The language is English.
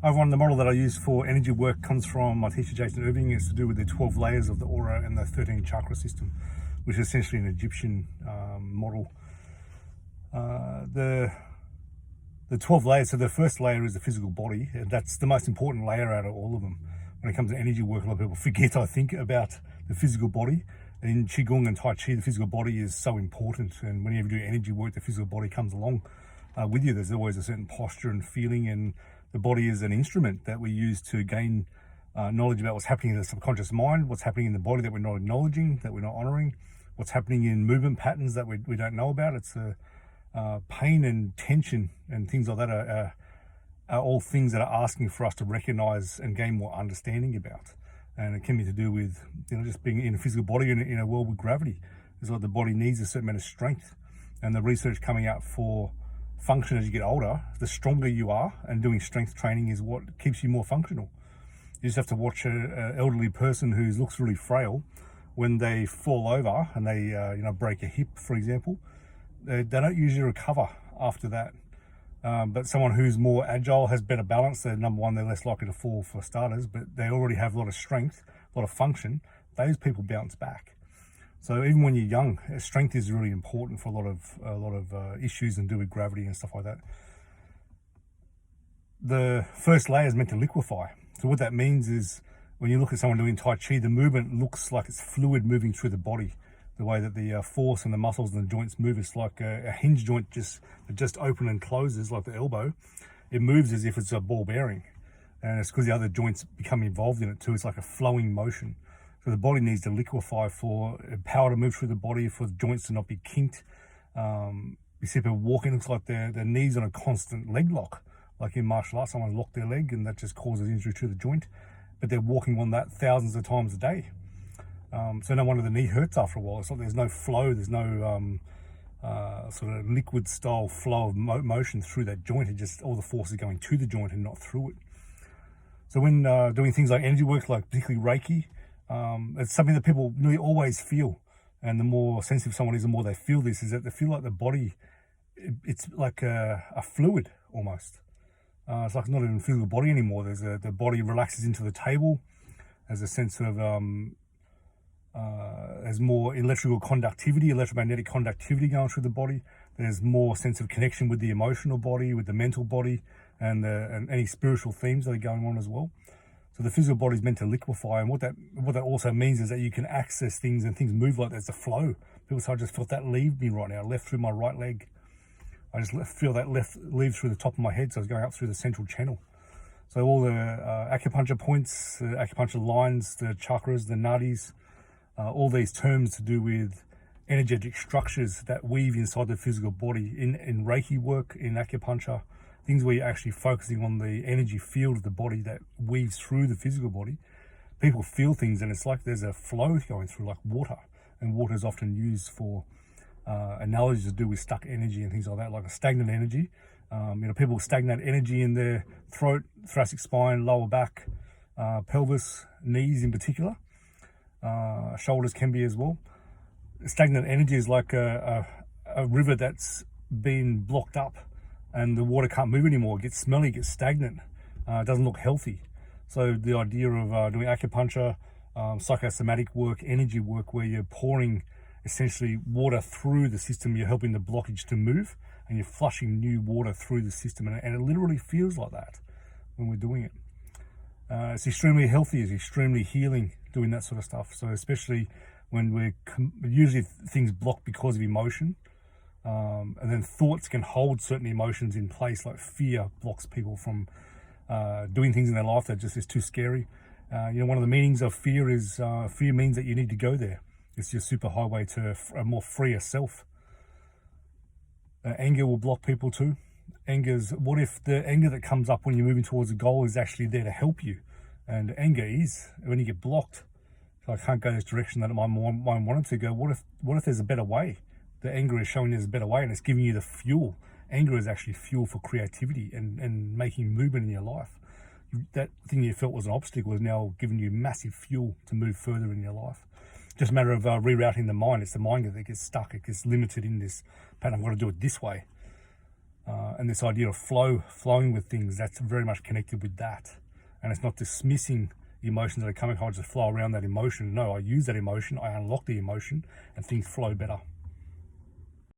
Everyone, the model that I use for energy work comes from my teacher Jason Irving. It's to do with the 12 layers of the aura and the 13 chakra system, which is essentially an Egyptian model. The 12 layers, so the first layer is the physical body, and that's the most important layer out of all of them. When it comes to energy work, a lot of people forget, I think, about the physical body. In Qigong and Tai Chi, the physical body is so important, and whenever you do energy work, the physical body comes along with you. There's always a certain posture and feeling, and the body is an instrument that we use to gain knowledge about what's happening in the subconscious mind, what's happening in the body that we're not acknowledging, that we're not honoring, what's happening in movement patterns that we don't know about. It's pain and tension and things like that are all things that are asking for us to recognize and gain more understanding about. And it can be to do with, just being in a physical body in a world with gravity. It's like the body needs a certain amount of strength, and the research coming out for function as you get older, the stronger you are, and doing strength training is what keeps you more functional. You just have to watch an elderly person who looks really frail. When they fall over and they break a hip, for example, they don't usually recover after that. But someone who's more agile, has better balance, they're number one, they're less likely to fall for starters, but they already have a lot of strength, a lot of function. Those people bounce back. So even when you're young, strength is really important for a lot of issues and do with gravity and stuff like that. The first layer is meant to liquefy. So what that means is when you look at someone doing Tai Chi, the movement looks like it's fluid moving through the body. The way that the force and the muscles and the joints move, it's like a hinge joint that just open and closes, like the elbow. It moves as if it's a ball bearing, and it's because the other joints become involved in it too. It's like a flowing motion. So the body needs to liquefy for power to move through the body, for the joints to not be kinked. You see people walking, it looks like their knees on a constant leg lock. Like in martial arts, someone's locked their leg and that just causes injury to the joint. But they're walking on that thousands of times a day. So no wonder the knee hurts after a while. It's like there's no flow, there's no sort of liquid style flow of motion through that joint. It just, all the force is going to the joint and not through it. So when doing things like energy work, like particularly Reiki, it's something that people nearly always feel. And the more sensitive someone is, the more they feel this, is that they feel like the body, it's like a fluid almost. It's like not even a physical body anymore. The body relaxes into the table. There's a sense of there's more electrical conductivity, electromagnetic conductivity going through the body. There's more sense of connection with the emotional body, with the mental body, and any spiritual themes that are going on as well. So the physical body is meant to liquefy, and what that also means is that you can access things and things move like there's a flow. People say, I just felt that leave me right now, left through my right leg. I just feel that left leave through the top of my head, so it's going up through the central channel. So all the acupuncture points, the acupuncture lines, the chakras, the nadis, all these terms to do with energetic structures that weave inside the physical body. In Reiki work, in acupuncture, things where you're actually focusing on the energy field of the body that weaves through the physical body. People feel things, and it's like there's a flow going through, like water. And water is often used for analogies to do with stuck energy and things like that, like a stagnant energy. People stagnate energy in their throat, thoracic spine, lower back, pelvis, knees in particular. Shoulders can be as well. Stagnant energy is like a river that's been blocked up, and the water can't move anymore. It gets smelly, it gets stagnant. It doesn't look healthy. So the idea of doing acupuncture, psychosomatic work, energy work, where you're pouring essentially water through the system, you're helping the blockage to move, and you're flushing new water through the system, and it literally feels like that when we're doing it. It's extremely healthy, it's extremely healing doing that sort of stuff. So especially when we're usually things block because of emotion, and then thoughts can hold certain emotions in place, like fear blocks people from doing things in their life that just is too scary. One of the meanings of fear is fear means that you need to go there. It's your super highway to a more freer self. Anger will block people too. What if the anger that comes up when you're moving towards a goal is actually there to help you? And anger is, when you get blocked, so I can't go this direction that my mind wanted to go, what if there's a better way? The anger is showing there's a better way, and it's giving you the fuel. Anger is actually fuel for creativity and making movement in your life. That thing you felt was an obstacle is now giving you massive fuel to move further in your life. Just a matter of rerouting the mind. It's the mind that gets stuck. It gets limited in this pattern. I've got to do it this way. And this idea of flowing with things, that's very much connected with that. And it's not dismissing the emotions that are coming, I just flow around that emotion. No, I use that emotion, I unlock the emotion, and things flow better.